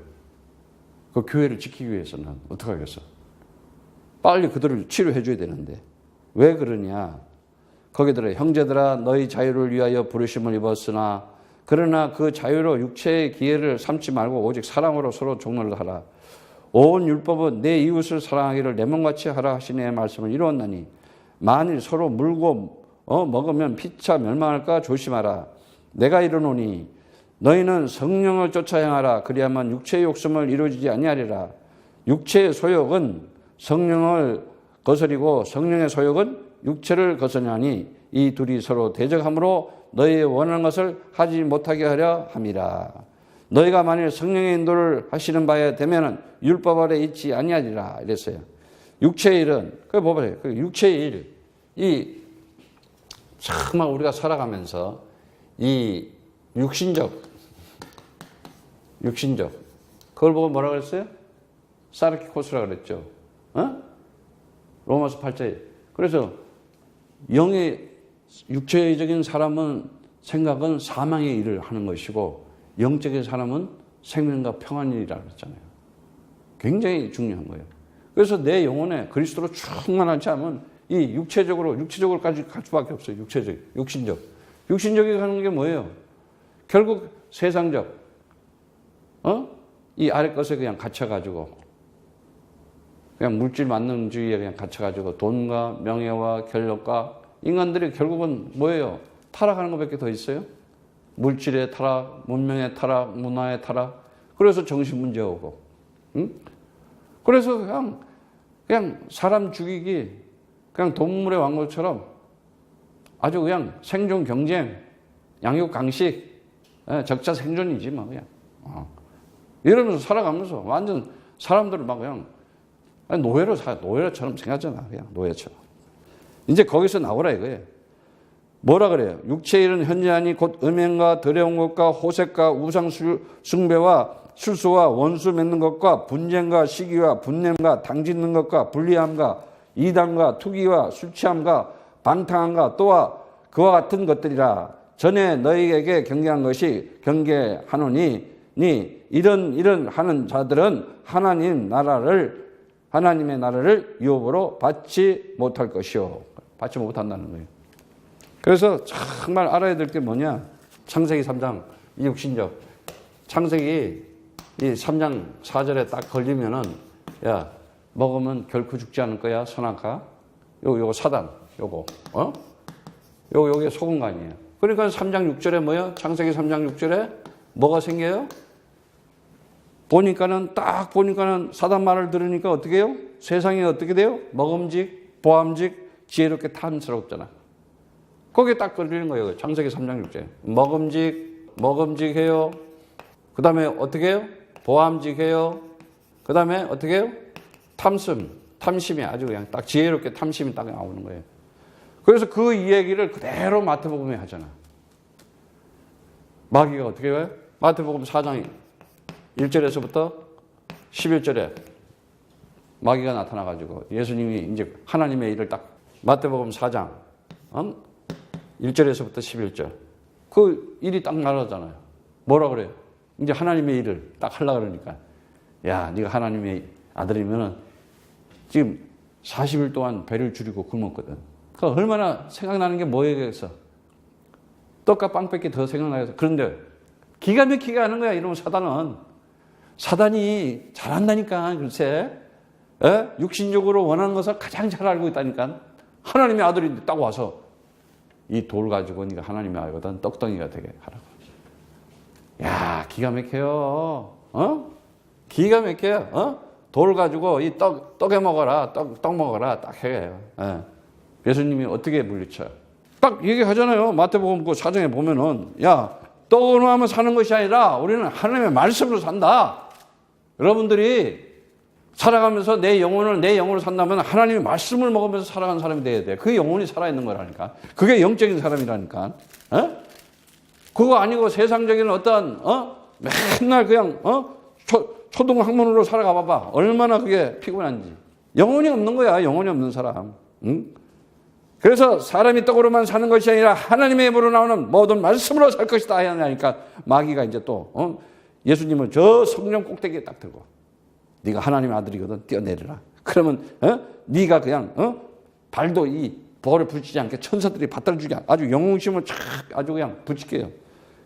그 교회를 지키기 위해서는 어떻게 하겠어? 빨리 그들을 치료해 줘야 되는데. 왜 그러냐? 거기들아, 형제들아, 너희 자유를 위하여 부르심을 입었으나 그러나 그 자유로 육체의 기회를 삼지 말고 오직 사랑으로 서로 종로를 하라. 온 율법은 내 이웃을 사랑하기를 내 몸같이 하라 하시네 말씀을 이루었나니 만일 서로 물고 먹으면 피차 멸망할까 조심하라. 내가 이르노니 너희는 성령을 쫓아 행하라. 그리하면 육체의 욕심을 이루어지지 아니하리라. 육체의 소욕은 성령을 거스리고 성령의 소욕은 육체를 거스르니 이 둘이 서로 대적함으로 너희의 원하는 것을 하지 못하게 하려 함이라. 너희가 만일 성령의 인도를 하시는 바에 되면은 율법 아래 있지 아니하리라 이랬어요. 육체의 일은 그 봐봐요. 그 육체의 일, 이 정말 우리가 살아가면서 이 육신적 그걸 보고 뭐라 그랬어요? 사르키코스라 그랬죠. 로마서 8장에. 그래서 영의 육체적인 사람은 생각은 사망의 일을 하는 것이고 영적인 사람은 생명과 평안의 일이라고 그랬잖아요. 굉장히 중요한 거예요. 그래서 내 영혼에 그리스도로 충만하지 않으면 이 육체적으로까지 갈 수밖에 없어요. 육신적이 가는 게 뭐예요? 결국 세상적, 이 아래 것에 그냥 갇혀가지고, 그냥 물질 만능주의에 그냥 갇혀가지고 돈과 명예와 권력과 인간들이 결국은 뭐예요? 타락하는 것밖에 더 있어요? 물질의 타락, 문명의 타락, 문화의 타락. 그래서 정신 문제 오고, 그래서 그냥 사람 죽이기, 그냥 동물의 왕국처럼 아주 그냥 생존 경쟁, 양육 강식, 적자 생존이지 뭐 그냥. 이러면서 살아가면서 완전 사람들을 막 그냥 노예처럼 생각하잖아. 그냥 노예처럼. 이제 거기서 나오라 이거예요. 뭐라 그래요? 육체의 일은 현재하니 곧 음행과 더러운 것과 호색과 우상 숭배와 술수와 원수 맺는 것과 분쟁과 시기와 분냄과 당짓는 것과 불리함과 이단과 투기와 술취함과 방탕함과 또한 그와 같은 것들이라. 전에 너희에게 경계한 것이 경계하노니 이런 하는 자들은 하나님의 나라를 유업으로 받지 못할 것이요. 받지 못한다는 거예요. 그래서 정말 알아야 될 게 뭐냐? 창세기 3장 이 육신적 창세기 이 3장 4절에 딱 걸리면은 야 먹으면 결코 죽지 않을 거야 선악과 요거 사단 요게 소금간이에요. 그러니까 3장 6절에 뭐야? 창세기 3장 6절에 뭐가 생겨요? 보니까는 사단 말을 들으니까 어떻게 해요? 세상이 어떻게 돼요? 먹음직, 보암직, 지혜롭게 탐스럽잖아. 거기에 딱 걸리는 거예요. 창세기 3장 6절. 먹음직해요. 그 다음에 어떻게 해요? 보암직해요. 그 다음에 어떻게 해요? 탐심이 아주 그냥 딱 지혜롭게 탐심이 딱 나오는 거예요. 그래서 그 이야기를 그대로 마태복음에 하잖아. 마귀가 어떻게 해요? 마태복음 4장 1절에서부터 11절에 마귀가 나타나가지고 예수님이 이제 하나님의 일을 딱 마태복음 4장 1절에서부터 11절 그 일이 딱 나오잖아요. 뭐라 그래요? 이제 하나님의 일을 딱 하려고 그러니까 야 네가 하나님의 아들이면은 지금 40일 동안 배를 줄이고 굶었거든. 그 얼마나 생각나는 게 뭐예요? 떡과 빵밖에 더 생각나서. 그런데 기가 막히게 하는 거야. 이러면 사단이 잘한다니까. 글쎄 육신적으로 원하는 것을 가장 잘 알고 있다니까. 하나님의 아들인데 딱 와서 이 돌 가지고 네가 하나님의 아들거든 떡덩이가 되게 하라고. 야 기가 막혀요. 기가 막혀요. 돌 가지고 이 떡에 먹어라. 떡 먹어라. 딱 해요. 예수님이 어떻게 물리쳐요? 딱 얘기하잖아요. 마태복음 그 4장에 보면은 야 떡으로 하면 사는 것이 아니라 우리는 하나님의 말씀으로 산다. 여러분들이 살아가면서 내 영혼으로 산다면 하나님의 말씀을 먹으면서 살아가는 사람이 돼야 돼. 그 영혼이 살아있는 거라니까. 그게 영적인 사람이라니까. 그거 아니고 세상적인 어떤 맨날 그냥 초등학문으로 살아가 봐봐. 얼마나 그게 피곤한지. 영혼이 없는 거야. 영혼이 없는 사람. 응? 그래서 사람이 떡으로만 사는 것이 아니라 하나님의 입으로 나오는 모든 말씀으로 살 것이다 하니까 마귀가 이제 또 예수님을 저 성령 꼭대기에 딱 들고 네가 하나님의 아들이거든 뛰어내리라. 그러면 네가 그냥 발도 이 벌에 붙이지 않게 천사들이 받들어 주게 아주 영웅심을 쫙 아주 그냥 붙이게요.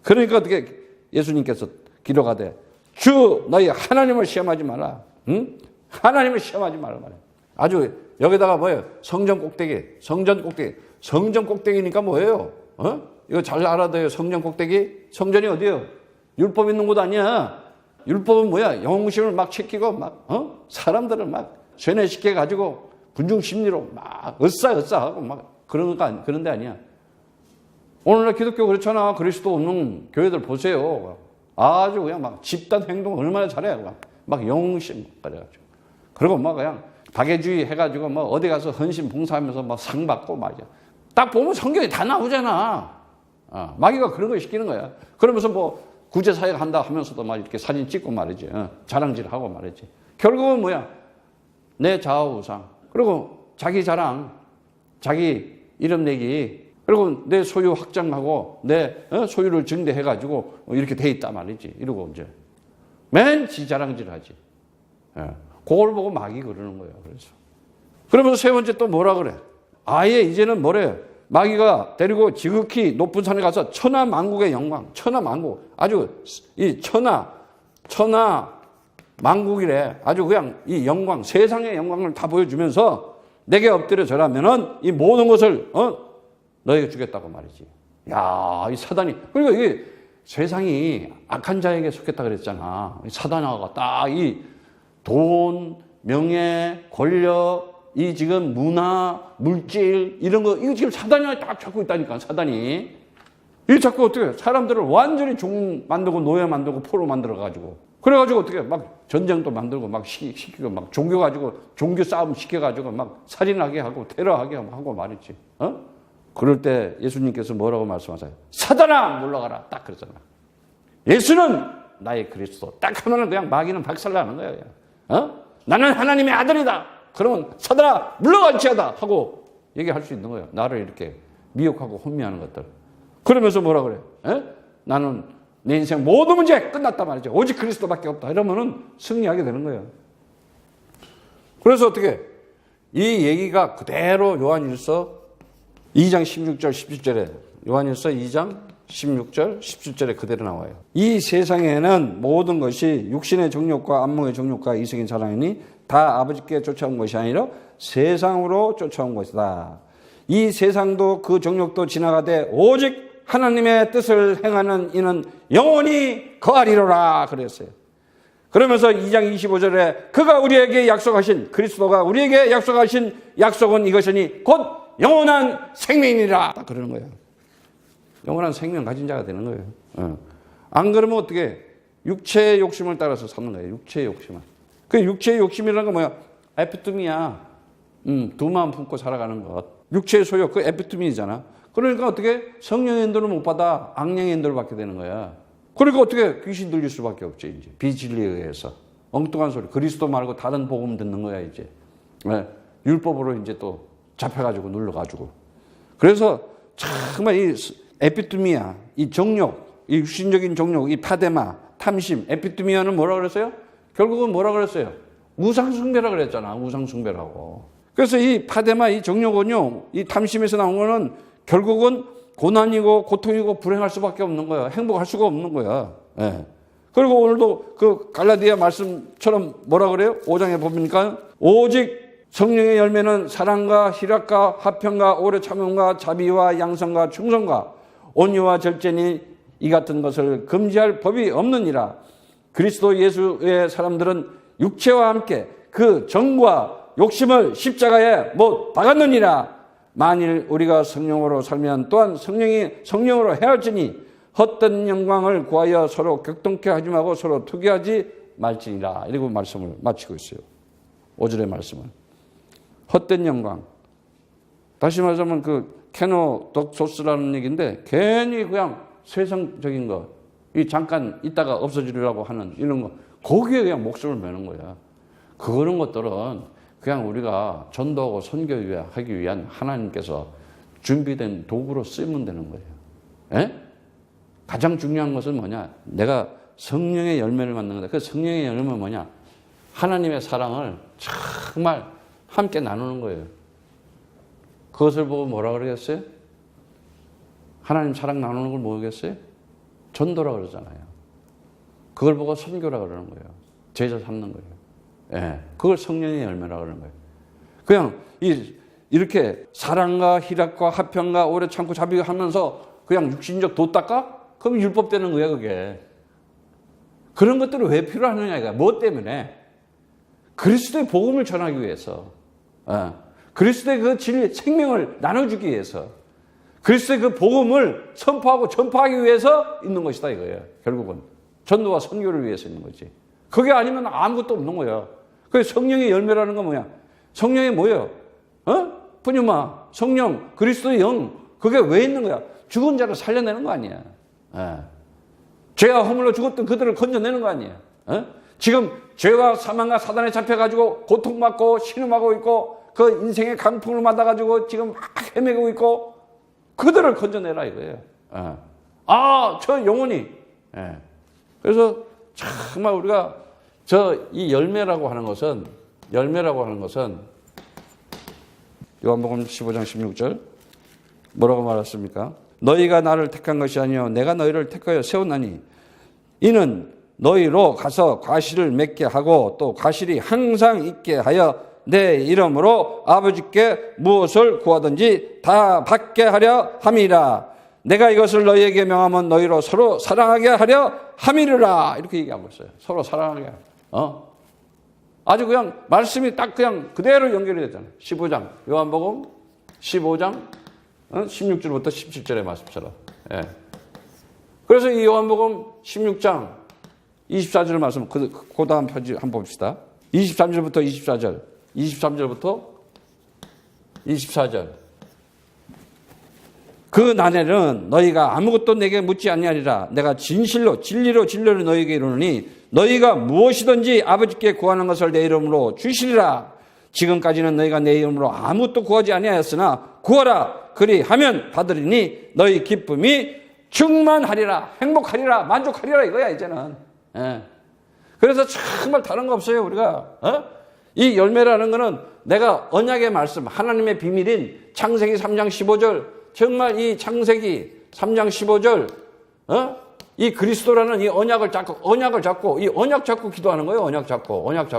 그러니까 어떻게 예수님께서 기록하되 주 너희 하나님을 시험하지 마라. 응? 하나님을 시험하지 말라 말이야. 아주 여기다가 뭐예요? 성전 꼭대기. 성전 꼭대기니까 뭐예요? 이거 잘 알아둬요. 성전 꼭대기. 성전이 어디예요? 율법 있는 곳 아니야. 율법은 뭐야? 영웅심을 막 지키고 막 사람들을 막 쇠뇌시켜 가지고 군중 심리로 막 으쌰하고 막 그런 데 아니야. 오늘날 기독교 그렇잖아. 그리스도 없는 교회들 보세요. 아주 그냥 막 집단 행동 얼마나 잘해. 막 영웅심 그래가지고. 그리고 막 그냥 박애주의 해가지고 뭐 어디 가서 헌신 봉사하면서 막 상 받고 말이야. 딱 보면 성경에 다 나오잖아. 마귀가 그런 거 시키는 거야. 그러면서 뭐 구제사역 한다 하면서도 막 이렇게 사진 찍고 말이지. 자랑질하고 말이지. 결국은 뭐야? 내 좌우우상. 그리고 자기 자랑, 자기 이름 내기. 그리고 내 소유 확장하고 내 소유를 증대해가지고 이렇게 돼 있다 말이지. 이러고 이제 맨 지 자랑질 하지. 그걸 보고 마귀 그러는 거예요. 그러면서 세 번째 또 뭐라 그래? 아예 이제는 뭐래? 마귀가 데리고 지극히 높은 산에 가서 천하만국의 영광, 천하만국. 아주 이 천하만국이래. 아주 그냥 이 영광, 세상의 영광을 다 보여주면서 내게 엎드려 절하면은 이 모든 것을 너에게 주겠다고 말이지. 야, 이 사단이. 그리고 이게 세상이 악한 자에게 속했다 그랬잖아. 사단아가 딱 이 돈, 명예, 권력, 이 지금 문화, 물질, 이런 거, 이거 지금 사단이 딱 잡고 있다니까, 사단이. 이게 자꾸 어떻게, 사람들을 완전히 종 만들고, 노예 만들고, 포로 만들어가지고. 그래가지고 어떻게, 막 전쟁도 만들고, 막 시키고, 막 종교 가지고, 종교 싸움 시켜가지고, 막 살인하게 하고, 테러하게 하고 말이지. 그럴 때 예수님께서 뭐라고 말씀하세요? 사단아! 물러가라. 딱 그랬잖아. 예수는 나의 그리스도. 딱 하면은 그냥 마귀는 박살나는 거예요. 나는 하나님의 아들이다. 그러면 사단아 물러갈지어다 하고 얘기할 수 있는 거예요. 나를 이렇게 미혹하고 혼미하는 것들. 그러면서 뭐라 그래? 나는 내 인생 모든 문제 끝났단 말이죠. 오직 그리스도밖에 없다. 이러면은 승리하게 되는 거예요. 그래서 어떻게 이 얘기가 그대로 요한일서 2장 16절 17절에 요한일서 2장 16절 17절에 그대로 나와요. 이 세상에는 모든 것이 육신의 정욕과 안목의 정욕과 이성의 사랑이니 다 아버지께 쫓아온 것이 아니라 세상으로 쫓아온 것이다. 이 세상도 그 정욕도 지나가되 오직 하나님의 뜻을 행하는 이는 영원히 거하리로라 그랬어요. 그러면서 2장 25절에 그가 우리에게 약속하신 그리스도가 우리에게 약속하신 약속은 이것이니 곧 영원한 생명이라 딱 그러는 거예요. 영원한 생명 가진 자가 되는 거예요. 안 그러면 어떻게 육체의 욕심을 따라서 사는 거예요. 육체의 욕심을. 그 육체의 욕심이라는 건 뭐야? 에피투미야. 두 마음 품고 살아가는 것. 육체의 소욕, 그 에피투미잖아. 그러니까 어떻게 성령의 인도를 못 받아 악령의 인도를 받게 되는 거야. 그러니까 어떻게 귀신 들릴 수밖에 없지 이제 비진리에 의해서 엉뚱한 소리. 그리스도 말고 다른 복음 듣는 거야 이제. 율법으로 이제 또 잡혀가지고 눌러가지고. 그래서 정말 이 에피투미아, 이 정욕, 이 육신적인 정욕, 이 파데마, 탐심, 에피투미아는 뭐라 그랬어요? 결국은 뭐라 그랬어요? 우상숭배라 그랬잖아. 우상숭배라고. 그래서 이 파데마, 이 정욕은요, 이 탐심에서 나온 거는 결국은 고난이고 고통이고 불행할 수밖에 없는 거야. 행복할 수가 없는 거야. 예. 그리고 오늘도 그 갈라디아 말씀처럼 뭐라 그래요? 5장에 보니까 오직 성령의 열매는 사랑과 희락과 화평과 오래 참음과 자비와 양성과 충성과 온유와 절제니 이 같은 것을 금지할 법이 없느니라. 그리스도 예수의 사람들은 육체와 함께 그 정과 욕심을 십자가에 못 박았느니라. 만일 우리가 성령으로 살면 또한 성령으로 헤어지니 헛된 영광을 구하여 서로 격동케 하지 말고 서로 투기하지 말지니라. 이러고 말씀을 마치고 있어요. 5절의 말씀은. 헛된 영광. 다시 말하자면 그 케노독소스라는 얘기인데 괜히 그냥 세상적인 거, 이 잠깐 있다가 없어지려고 하는 이런 거, 거기에 그냥 목숨을 매는 거야. 그런 것들은 그냥 우리가 전도하고 선교하기 위한 하나님께서 준비된 도구로 쓰면 되는 거예요. 에? 가장 중요한 것은 뭐냐? 내가 성령의 열매를 만드는 거다. 그 성령의 열매는 뭐냐? 하나님의 사랑을 정말 함께 나누는 거예요. 그것을 보고 뭐라 그러겠어요? 하나님 사랑 나누는 걸 모르겠어요? 전도라 그러잖아요. 그걸 보고 선교라 그러는 거예요. 제자 삼는 거예요. 예, 그걸 성령의 열매라 그러는 거예요. 그냥 이렇게 사랑과 희락과 화평과 오래 참고 자비가 하면서 그냥 육신적 도 닦아? 그럼 율법 되는 거야, 그게. 그런 것들이 왜 필요하느냐, 이거. 뭐 때문에? 그리스도의 복음을 전하기 위해서. 그리스도의 그 진리, 생명을 나눠주기 위해서. 그리스도의 그 복음을 선포하고 전파하기 위해서 있는 것이다, 이거예요. 결국은. 전도와 선교를 위해서 있는 거지. 그게 아니면 아무것도 없는 거야. 그래서 성령의 열매라는 건 뭐야? 성령이 뭐예요? 푸뉴마, 성령, 그리스도의 영. 그게 왜 있는 거야? 죽은 자를 살려내는 거 아니야. 죄와 허물로 죽었던 그들을 건져내는 거 아니야. 지금 죄와 사망과 사단에 잡혀가지고 고통받고 신음하고 있고 그 인생의 강풍을 맞아가지고 지금 막 헤매고 있고 그들을 건져내라 이거예요. 저 영혼이. 그래서 정말 우리가 이 열매라고 하는 것은 요한복음 15장 16절 뭐라고 말했습니까? 너희가 나를 택한 것이 아니요 내가 너희를 택하여 세웠나니 이는 너희로 가서 과실을 맺게 하고 또 과실이 항상 있게 하여 내 이름으로 아버지께 무엇을 구하든지 다 받게 하려 함이라. 내가 이것을 너희에게 명하면 너희로 서로 사랑하게 하려 함이라. 이렇게 얘기하고 있어요. 서로 사랑하게. 아주 그냥 말씀이 딱 그냥 그대로 연결이 됐잖아요. 15장 요한복음 15장 16절부터 17절의 말씀처럼. 그래서 이 요한복음 16장 24절 말씀 그 다음 편지 한번 봅시다. 23절부터 24절 23절부터 24절 그 날에는 너희가 아무것도 내게 묻지 아니하리라. 내가 진리로 너희에게 이르노니 너희가 무엇이든지 아버지께 구하는 것을 내 이름으로 주시리라. 지금까지는 너희가 내 이름으로 아무것도 구하지 아니하였으나 구하라. 그리하면 받으리니 너희 기쁨이 충만하리라. 행복하리라. 만족하리라 이거야 이제는. 그래서 정말 다른 거 없어요 우리가. 이 열매라는 거는 내가 언약의 말씀 하나님의 비밀인 창세기 3장 15절 정말 이 창세기 3장 15절 이 그리스도라는 이 언약을 잡고 이 언약 잡고 기도하는 거예요. 언약 잡고 언약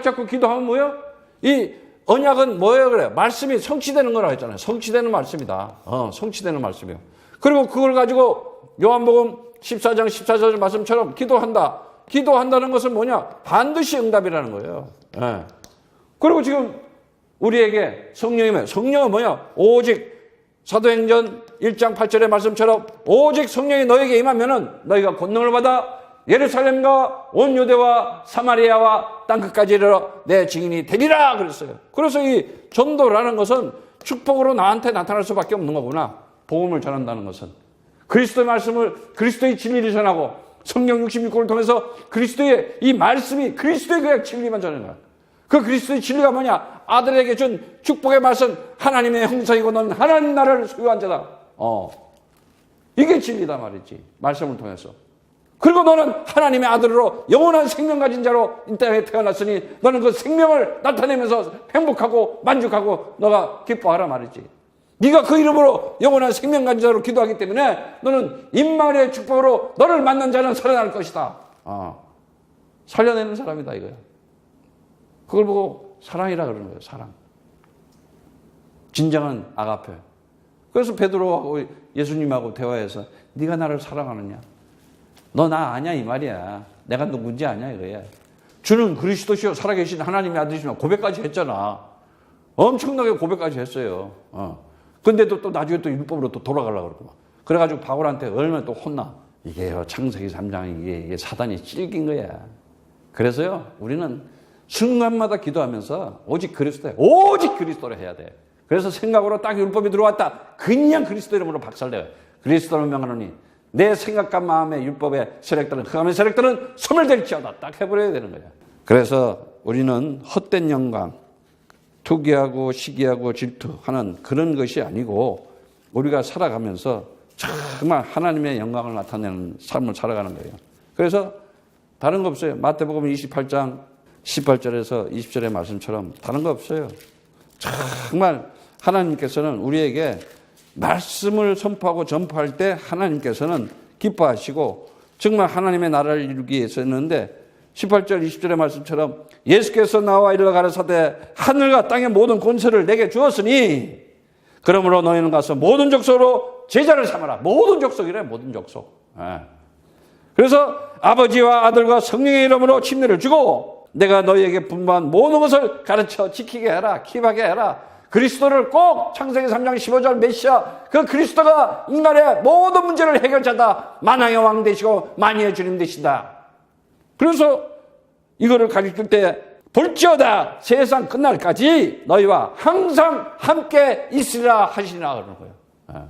잡고 기도하면 뭐예요? 이 언약은 뭐예요? 그래 말씀이 성취되는 거라고 했잖아요. 성취되는 말씀이다. 성취되는 말씀이요. 그리고 그걸 가지고 요한복음 14장 14절 말씀처럼 기도한다는 것은 뭐냐? 반드시 응답이라는 거예요. 그리고 지금 우리에게 성령은 뭐냐? 오직 사도행전 1장 8절의 말씀처럼 오직 성령이 너에게 임하면은 너희가 권능을 받아 예루살렘과 온 유대와 사마리아와 땅끝까지 이르러 내 증인이 되리라 그랬어요. 그래서 이 전도라는 것은 축복으로 나한테 나타날 수밖에 없는 거구나. 복음을 전한다는 것은 그리스도의 말씀을 그리스도의 진리를 전하고 성경 66권을 통해서 그리스도의 이 말씀이 그리스도의 그 진리만 전하는 거야. 그 그리스도의 진리가 뭐냐? 아들에게 준 축복의 말씀 하나님의 형상이고 너는 하나님 나라를 소유한 자다. 이게 진리다 말이지. 말씀을 통해서. 그리고 너는 하나님의 아들로 영원한 생명 가진 자로 이 땅에 태어났으니 너는 그 생명을 나타내면서 행복하고 만족하고 너가 기뻐하라 말이지. 네가 그 이름으로 영원한 생명 가진 자로 기도하기 때문에 너는 임마누엘의 축복으로 너를 만난 자는 살아날 것이다. 살려내는 사람이다 이거야. 그걸 보고 사랑이라 그러는 거예요. 사랑. 진정한 아가페. 그래서 베드로하고 예수님하고 대화해서 네가 나를 사랑하느냐? 너 나 아냐 이 말이야. 내가 누군지 아냐 이거야. 주는 그리스도시요 살아계신 하나님의 아들이시면 고백까지 했잖아. 엄청나게 고백까지 했어요. 근데도 또 나중에 또 율법으로 또 돌아가려고 그러고 막. 그래가지고 바울한테 얼마나 또 혼나. 이게요, 창세기 3장 이게 사단이 찔긴 거야. 그래서요, 우리는 순간마다 기도하면서 오직 그리스도를 해야 돼. 그래서 생각으로 딱 율법이 들어왔다. 그냥 그리스도 이름으로 박살내요. 그리스도를 명하노니 내 생각과 마음의 율법의 세력들은 흑암의 세력들은 소멸될지어다. 딱 해버려야 되는 거야. 그래서 우리는 헛된 영광, 투기하고 시기하고 질투하는 그런 것이 아니고 우리가 살아가면서 정말 하나님의 영광을 나타내는 삶을 살아가는 거예요. 그래서 다른 거 없어요. 마태복음 28장 18절에서 20절의 말씀처럼 다른 거 없어요. 정말 하나님께서는 우리에게 말씀을 선포하고 전파할 때 하나님께서는 기뻐하시고 정말 하나님의 나라를 이루기 위해서 했는데 18절 20절의 말씀처럼 예수께서 나와 이르러 가라사대 하늘과 땅의 모든 권세를 내게 주었으니 그러므로 너희는 가서 모든 족속으로 제자를 삼아라. 모든 족속이래. 모든 족속. 그래서 아버지와 아들과 성령의 이름으로 침례를 주고 내가 너희에게 분부한 모든 것을 가르쳐 지키게 해라. 킵하게 해라. 그리스도를 꼭 창세기 3장 15절 메시아 그 그리스도가 인간의 모든 문제를 해결자다. 만왕의 왕 되시고 만유의 주님 되신다. 그래서 이거를 가르칠 때 볼지어다 세상 끝날까지 너희와 항상 함께 있으리라 하시니라 그러는 거예요.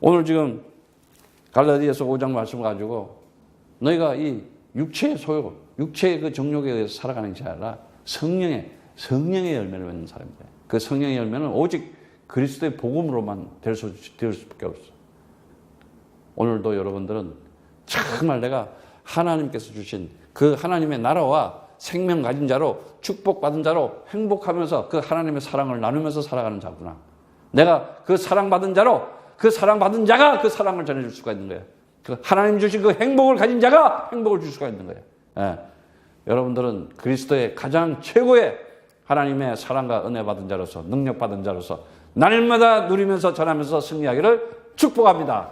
오늘 지금 갈라디아서 5장 말씀을 가지고 너희가 이 육체의 소욕, 육체의 그 정욕에 의해서 살아가는 것이 아니라 성령의 열매를 맺는 사람입니다. 그 성령의 열매는 오직 그리스도의 복음으로만 될 수밖에 없어. 오늘도 여러분들은 정말 내가 하나님께서 주신 그 하나님의 나라와 생명 가진 자로 축복받은 자로 행복하면서 그 하나님의 사랑을 나누면서 살아가는 자구나. 내가 그 사랑받은 자로 그 사랑받은 자가 그 사랑을 전해줄 수가 있는 거예요. 그 하나님 주신 그 행복을 가진 자가 행복을 줄 수가 있는 거예요. 여러분들은 그리스도의 가장 최고의 하나님의 사랑과 은혜 받은 자로서 능력 받은 자로서 날마다 누리면서 전하면서 승리하기를 축복합니다.